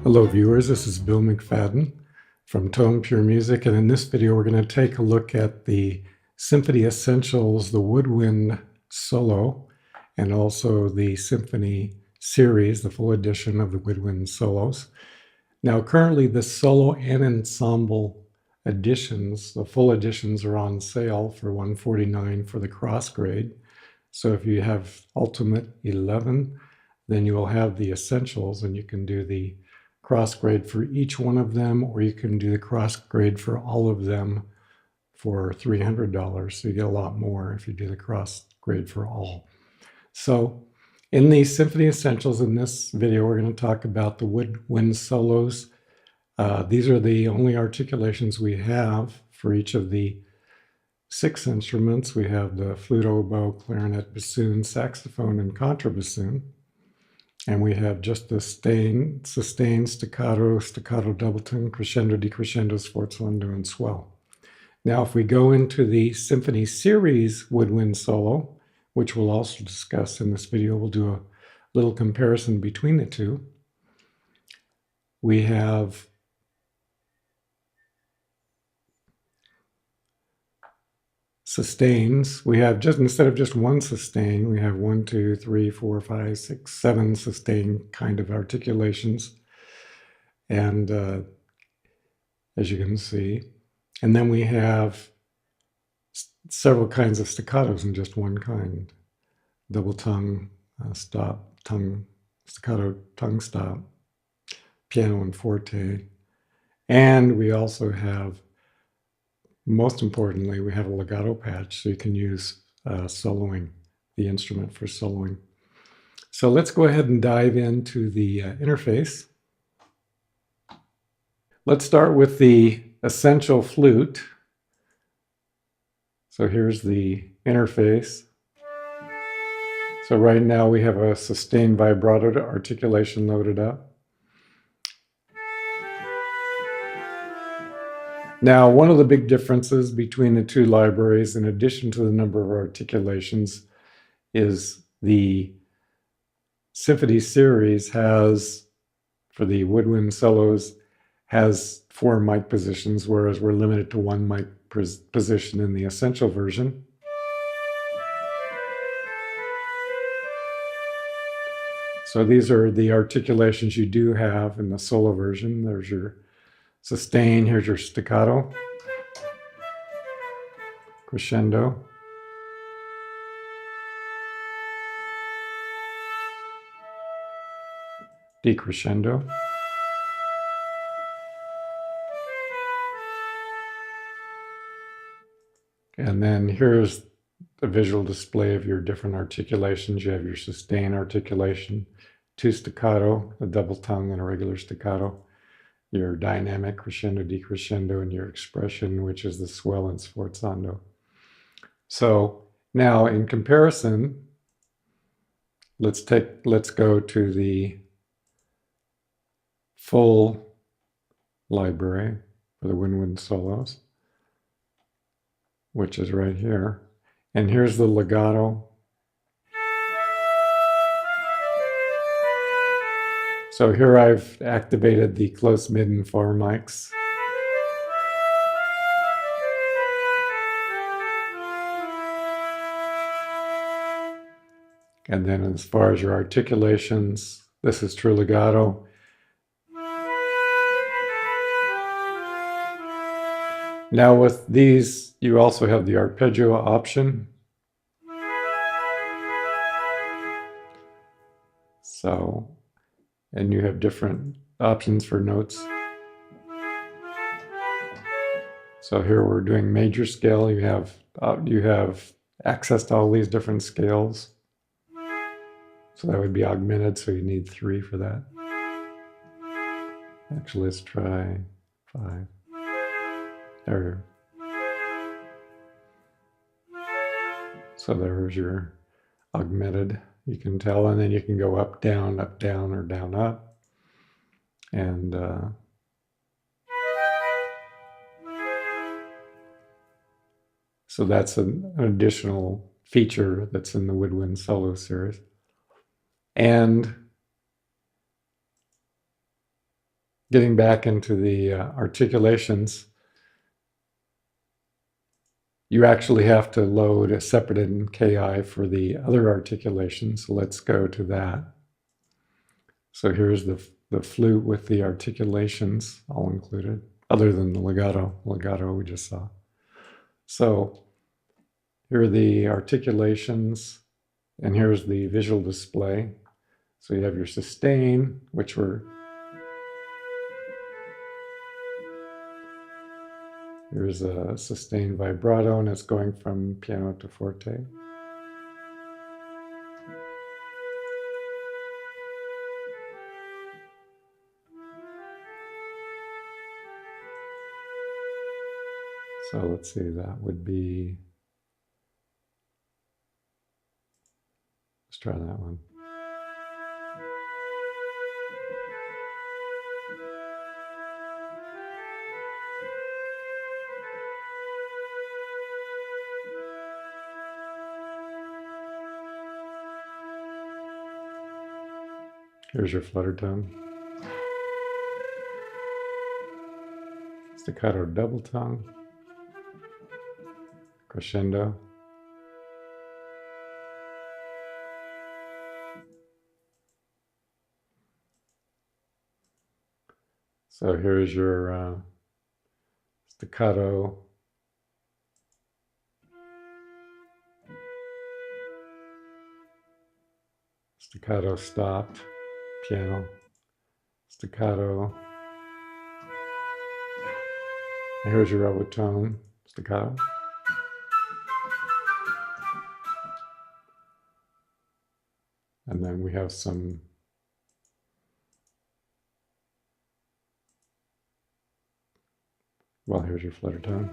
Hello viewers, this is Bill McFadden from Tone Pure Music, and in this video we're going to take a look at the Symphony Essentials, the Woodwind Solo, and also the Symphony Series, the full edition of the Woodwind Solos. Now currently the solo and ensemble editions, the full editions, are on sale for $149 for the cross grade. So if you have Ultimate 11, then you will have the Essentials, and you can do the cross grade for each one of them, or you can do the cross grade for all of them for $300. So you get a lot more if you do the cross grade for all. So in the Symphony Essentials, in this video, we're going to talk about the woodwind solos. These are the only articulations we have for each of the 6 instruments. We have the flute, oboe, clarinet, bassoon, saxophone, and contrabassoon. And we have just the sustain, staccato, double tone, crescendo, decrescendo, sforzando, and swell. Now, if we go into the Symphony Series woodwind solo, which we'll also discuss in this video, we'll do a little comparison between the two. We have sustains. We have, just instead of just one sustain, we have 1, 2, 3, 4, 5, 6, 7 sustain kind of articulations. And as you can see, and then we have several kinds of staccatos in just one kind. Double tongue, stop, tongue, staccato, tongue stop, piano and forte. And we also have, most importantly, we have a legato patch, so you can use soloing, the instrument for soloing. So let's go ahead and dive into the interface. Let's start with the essential flute. So here's the interface. So right now we have a sustained vibrato articulation loaded up. Now, one of the big differences between the two libraries, in addition to the number of articulations, is the Symphony Series has, for the woodwind solos, has 4 mic positions, whereas we're limited to 1 mic position in the Essential version. So these are the articulations you do have in the solo version. There's your sustain, here's your staccato, crescendo, decrescendo, and then here's the visual display of your different articulations. You have your sustain articulation, 2 staccato, a double tongue, and a regular staccato, your dynamic, crescendo, decrescendo, and your expression, which is the swell and sforzando. So now, in comparison, let's go to the full library for the woodwind solos, which is right here. And here's the legato. So here I've activated the close, mid, and far mics. And then as far as your articulations, this is true legato. Now with these, you also have the arpeggio option. So, and you have different options for notes. So here we're doing major scale. You have access to all these different scales. So that would be augmented, so you need 3 for that. Actually, let's try 5. There. So there's your augmented. You can tell, and then you can go up, down, or down, up. And so that's an additional feature that's in the Woodwind Solo series. And getting back into the articulations, you actually have to load a separate NKI for the other articulations. So let's go to that. So here's the flute with the articulations all included, other than the legato. Legato we just saw. So here are the articulations, and here's the visual display. So you have your sustain, which were, here's a sustained vibrato, and it's going from piano to forte. So let's see, that would be, let's try that one. Here's your flutter tone. Staccato double tongue. Crescendo. So here's your staccato. Staccato stopped, piano. Staccato. Here's your overtone, staccato. And then we have some well, here's your flutter tone.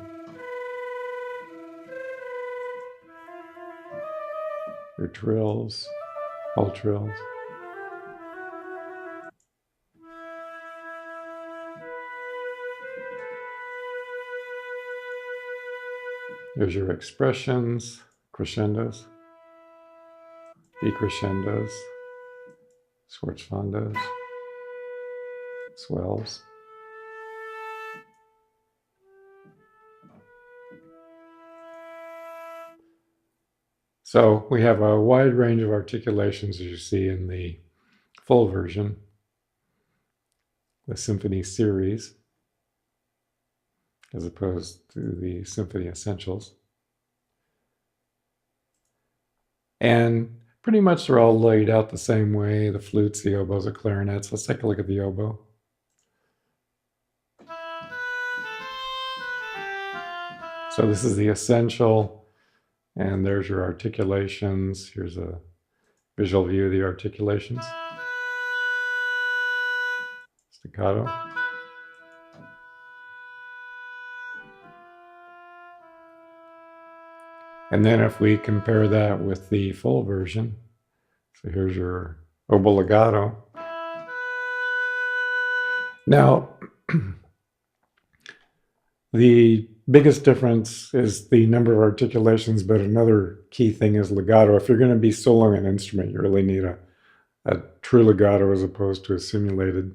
Your trills, all trills. Here's your expressions, crescendos, decrescendos, sforzandos, swells. So we have a wide range of articulations, as you see in the full version, the Symphony Series, as opposed to the Symphony Essentials. And pretty much they're all laid out the same way, the flutes, the oboes, the clarinets. Let's take a look at the oboe. So this is the essential, and there's your articulations. Here's a visual view of the articulations. Staccato. And then if we compare that with the full version, so here's your oboe legato. Now, the biggest difference is the number of articulations, but another key thing is legato. If you're going to be soloing an instrument, you really need a true legato as opposed to a simulated.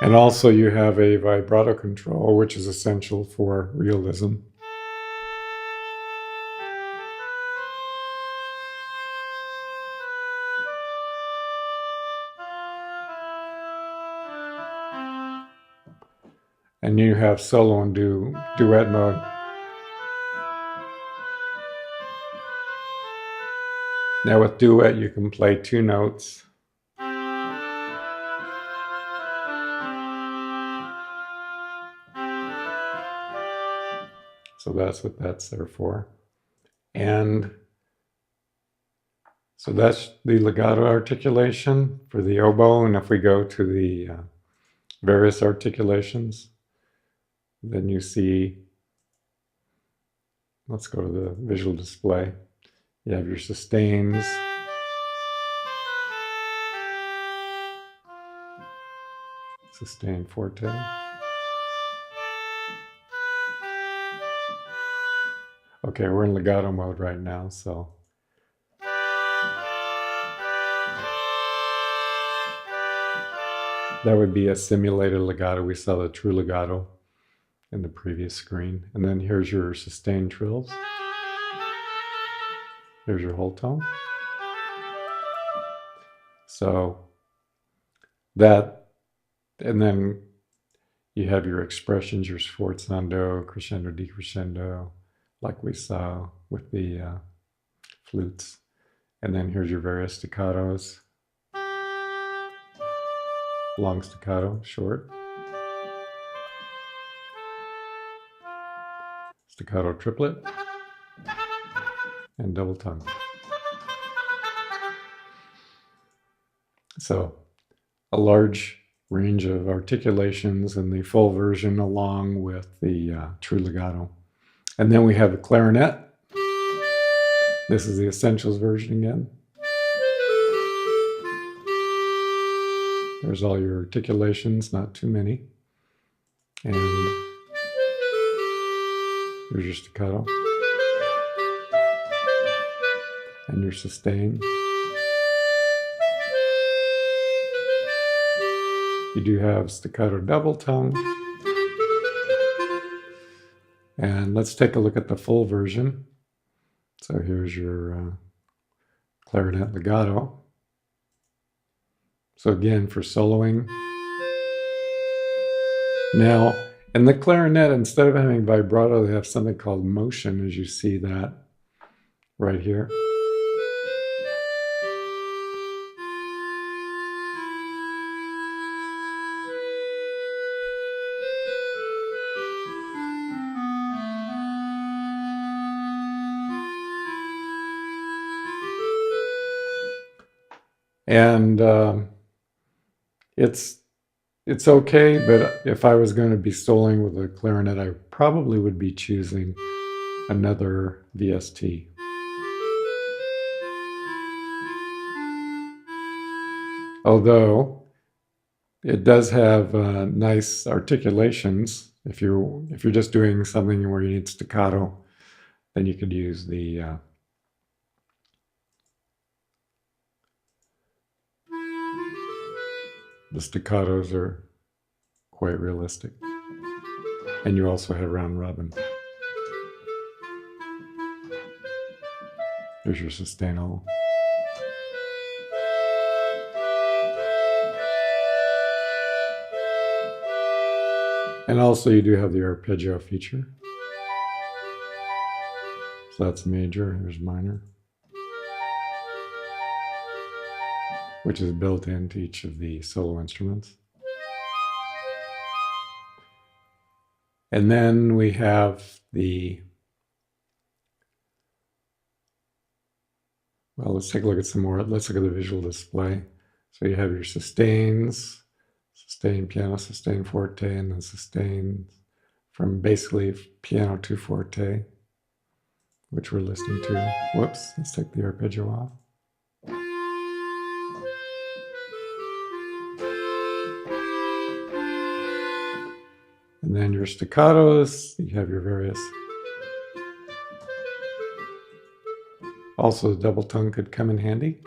And also you have a vibrato control, which is essential for realism. And you have solo and duet mode. Now with duet, you can play two notes. So that's what that's there for. And so that's the legato articulation for the oboe. And if we go to the various articulations, then you see, let's go to the visual display. You have your sustains, sustain forte. Okay, we're in legato mode right now, so. That would be a simulated legato. We saw the true legato in the previous screen. And then here's your sustained trills. Here's your whole tone. So that, and then you have your expressions, your sforzando, crescendo, decrescendo, like we saw with the flutes. And then here's your various staccatos. Long staccato, short. Staccato triplet. And double tongue. So a large range of articulations in the full version along with the true legato. And then we have a clarinet. This is the Essentials version again. There's all your articulations, not too many. And here's your staccato. And your sustain. You do have staccato double tongue. And let's take a look at the full version. So here's your clarinet legato. So again, for soloing. Now, in the clarinet, instead of having vibrato, they have something called motion, as you see that right here. And it's okay, but if I was going to be soloing with a clarinet, I probably would be choosing another VST. Although it does have nice articulations. If you're just doing something where you need staccato, then you could use the staccatos are quite realistic. And you also have round robin. There's your sustainable. And also you do have the arpeggio feature. So that's major, here's minor, which is built into each of the solo instruments. And then we have the, well, let's take a look at some more. Let's look at the visual display. So you have your sustains, sustain piano, sustain forte, and then sustains from basically piano to forte, which we're listening to. Whoops, let's take the arpeggio off. And then your staccatos, you have your various. Also, the double tongue could come in handy.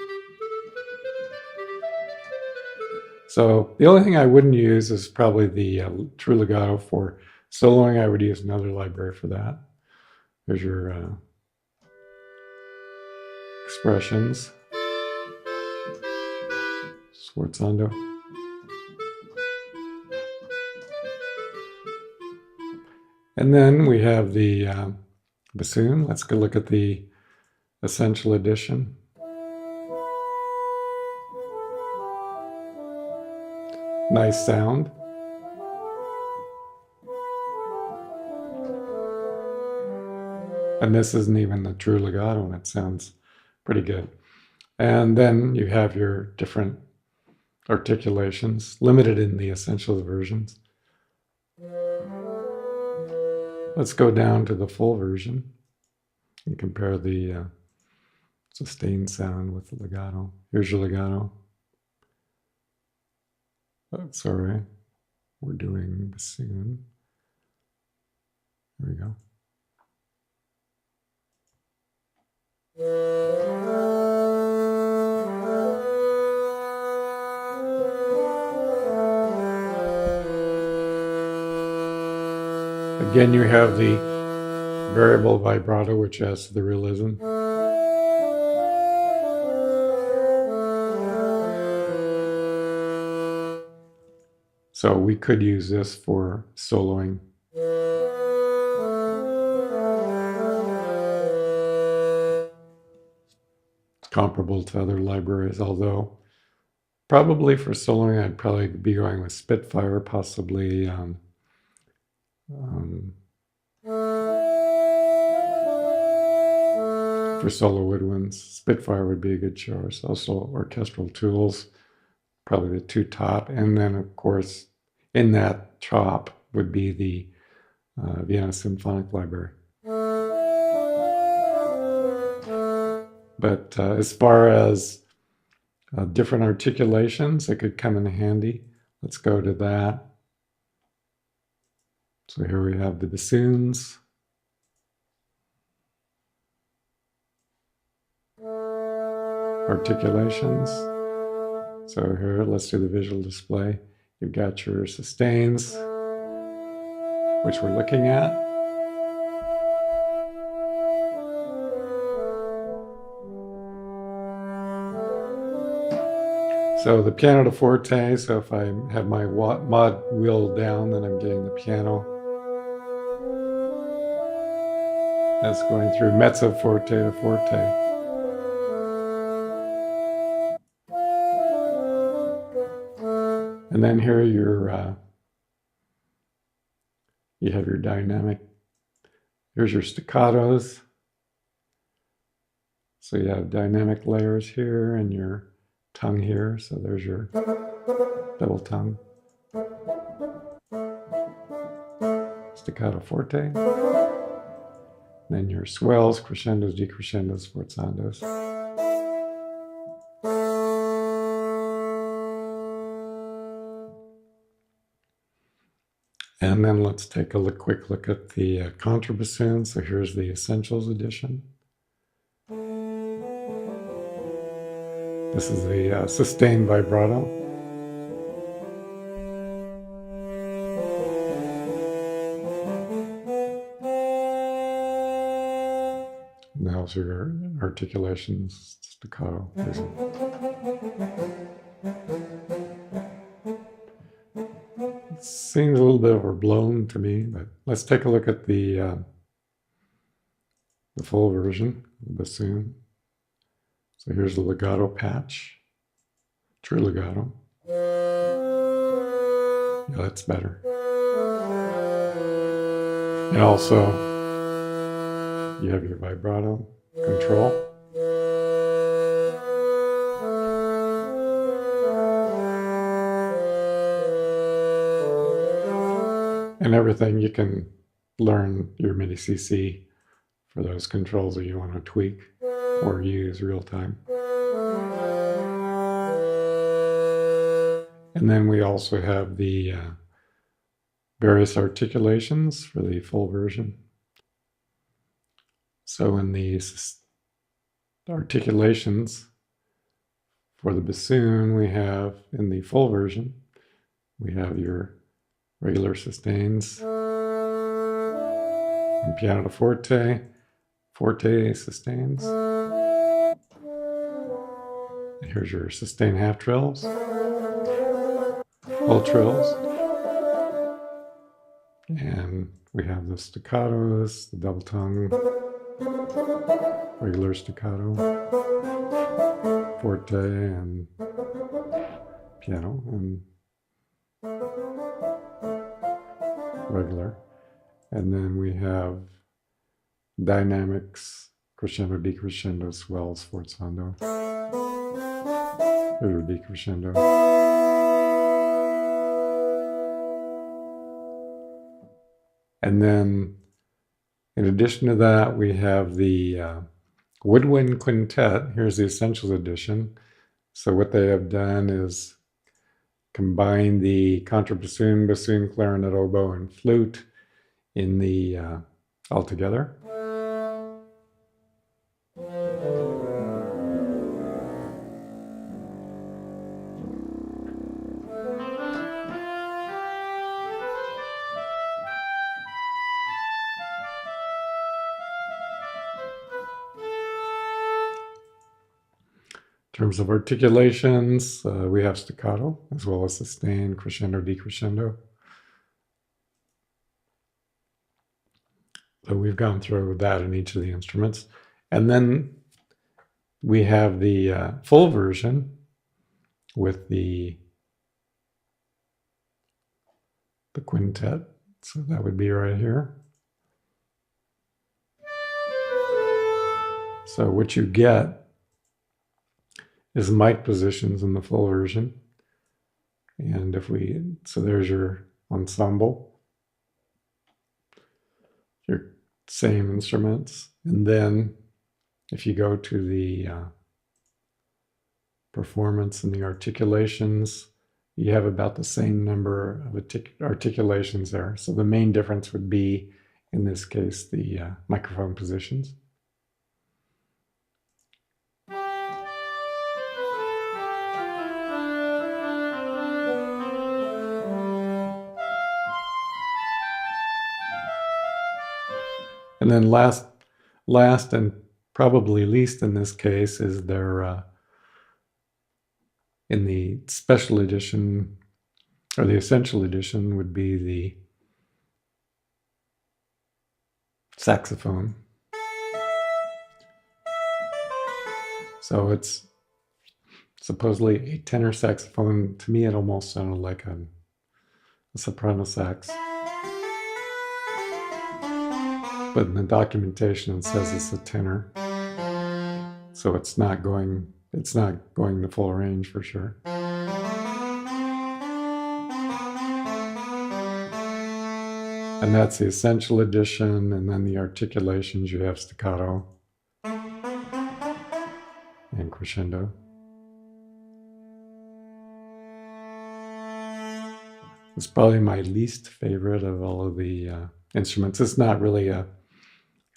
So the only thing I wouldn't use is probably the true legato. For soloing, I would use another library for that. There's your expressions, sforzando. And then we have the bassoon. Let's go look at the Essential Edition. Nice sound. And this isn't even the true legato, and it sounds pretty good. And then you have your different articulations, limited in the Essentials versions. Let's go down to the full version and compare the sustained sound with the legato. Here's your legato. Oh, sorry, we're doing bassoon. There we go. Again, you have the variable vibrato, which adds to the realism. So we could use this for soloing. It's comparable to other libraries, although probably for soloing I'd probably be going with Spitfire, possibly for solo woodwinds. Spitfire would be a good choice. Also orchestral tools, probably the two top. And then of course in that top would be the Vienna Symphonic Library. But as far as different articulations that could come in handy, let's go to that. So here we have the bassoons. Articulations. So here, let's do the visual display. You've got your sustains, which we're looking at. So the piano to forte, so if I have my mod wheel down, then I'm getting the piano. That's going through mezzo forte to forte. And then here you have your dynamic. Here's your staccatos. So you have dynamic layers here and your tongue here. So there's your double tongue. Staccato forte. Then your swells, crescendos, decrescendos, sforzandos. And then let's take a quick look at the contrabassoon. So here's the Essentials edition. This is the sustained vibrato. And those are your articulations, staccato. It seems a little bit overblown to me, but let's take a look at the full version of the bassoon. So here's the legato patch, true legato. Yeah, that's better. And also, you have your vibrato control. And everything, you can learn your MIDI CC for those controls that you want to tweak or use real time. And then we also have the various articulations for the full version. So in the articulations for the bassoon, we have in the full version, we have your regular sustains, from piano to forte, forte sustains. And here's your sustain half trills, full trills. And we have the staccatos, the double tongue, regular staccato, forte, and piano, and regular. And then we have dynamics, crescendo, decrescendo, swells, sforzando. There's a decrescendo. And then in addition to that, we have the woodwind quintet. Here's the Essentials edition. So what they have done is combine the contrabassoon, bassoon, clarinet, oboe, and flute in the all together. terms of articulations, we have staccato as well as sustain, crescendo, decrescendo. So we've gone through that in each of the instruments. And then we have the full version with the quintet. So that would be right here. So what you get is mic positions in the full version. And so there's your ensemble, your same instruments. And then if you go to the performance and the articulations, you have about the same number of articulations there. So the main difference would be, in this case, the microphone positions. And then last and probably least in this case is their in the special edition, or the essential edition, would be the saxophone. So it's supposedly a tenor saxophone. To me, it almost sounded like a soprano sax. But in the documentation, it says it's a tenor. So it's not going the full range for sure. And that's the essential edition, and then the articulations, you have staccato and crescendo. It's probably my least favorite of all of the instruments. It's not really a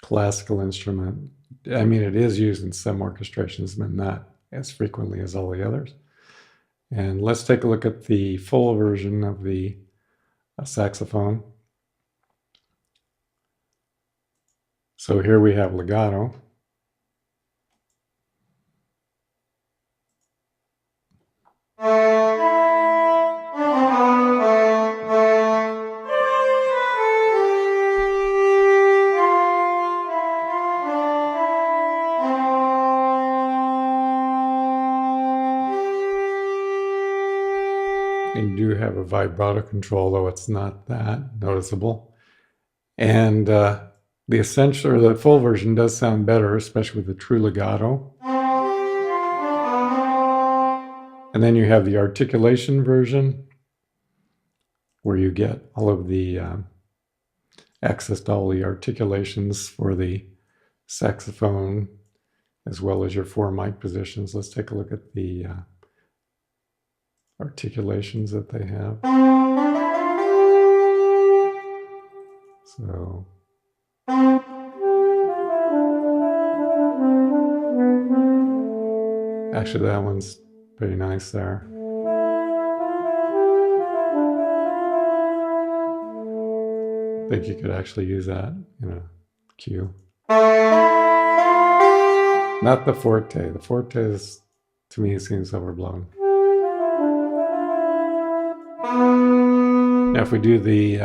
classical instrument. I mean, it is used in some orchestrations, but not as frequently as all the others. And let's take a look at the full version of the saxophone. So here we have legato. And you do have a vibrato control, though it's not that noticeable. And the essential, or the full version, does sound better, especially with the true legato. And then you have the articulation version, where you get all of the access to all the articulations for the saxophone, as well as your 4 mic positions. Let's take a look at the articulations that they have. So actually that one's pretty nice there. I think you could actually use that in a cue. Not the forte. The forte is, to me, seems overblown. Now if we do the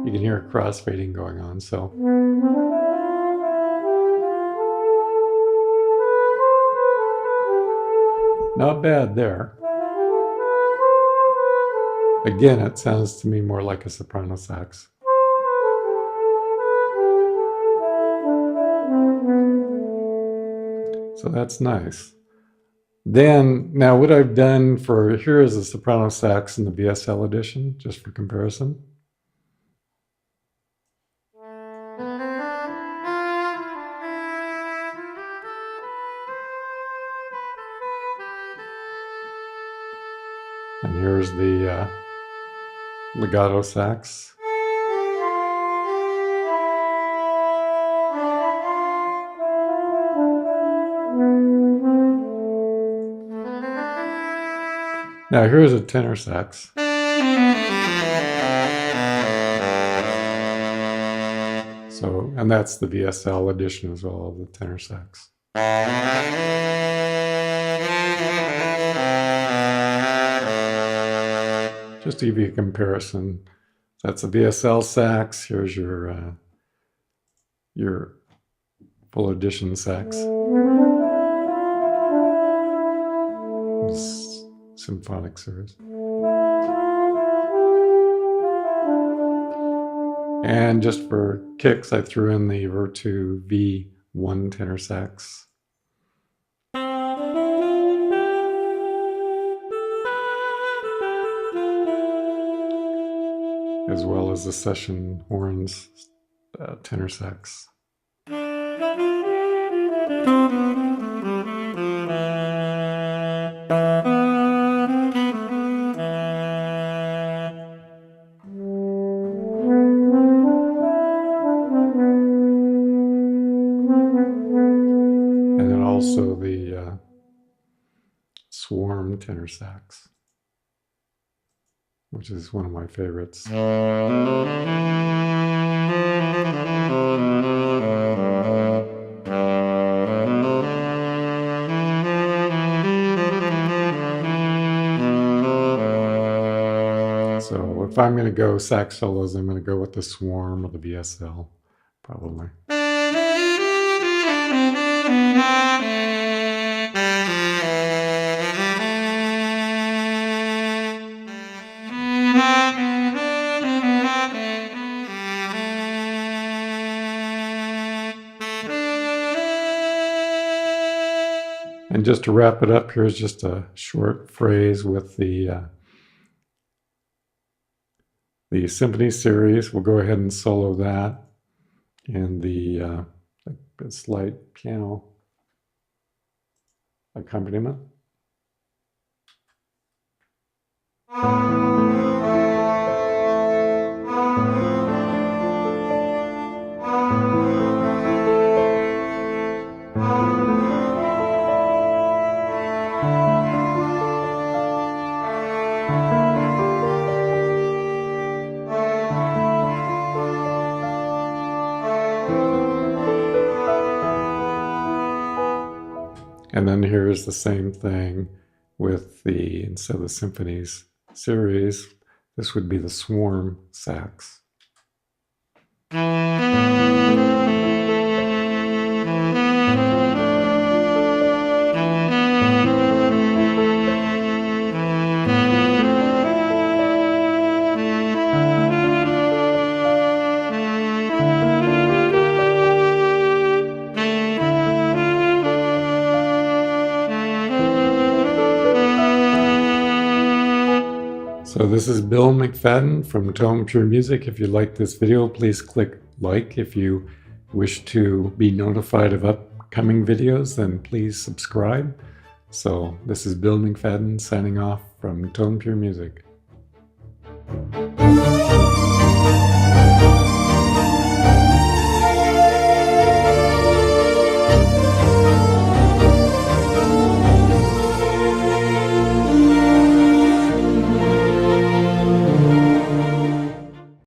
you can hear a crossfading going on, so not bad there. Again, it sounds to me more like a soprano sax. So that's nice. Then, now what I've done for, here is a soprano sax in the BSL edition, just for comparison. And here's the legato sax. Now here's a tenor sax. So, and that's the VSL edition as well of the tenor sax. Just to give you a comparison, that's a VSL sax. Here's your full edition sax. This symphonic series. And just for kicks, I threw in the Virtu V1 tenor sax. As well as the Session Horns tenor sax. And then also the Swarm tenor sax, which is one of my favorites. So if I'm going to go sax solos, I'm going to go with the Swarm or the VSL, probably. And just to wrap it up, here's just a short phrase with the Symphony Series. We'll go ahead and solo that in the slight piano accompaniment. And then here's the same thing with instead of the Symphonies series, this would be the Swarm sax. So this is Bill McFadden from Tone Pure Music. If you like this video, please click like. If you wish to be notified of upcoming videos, then please subscribe. So this is Bill McFadden signing off from Tone Pure Music.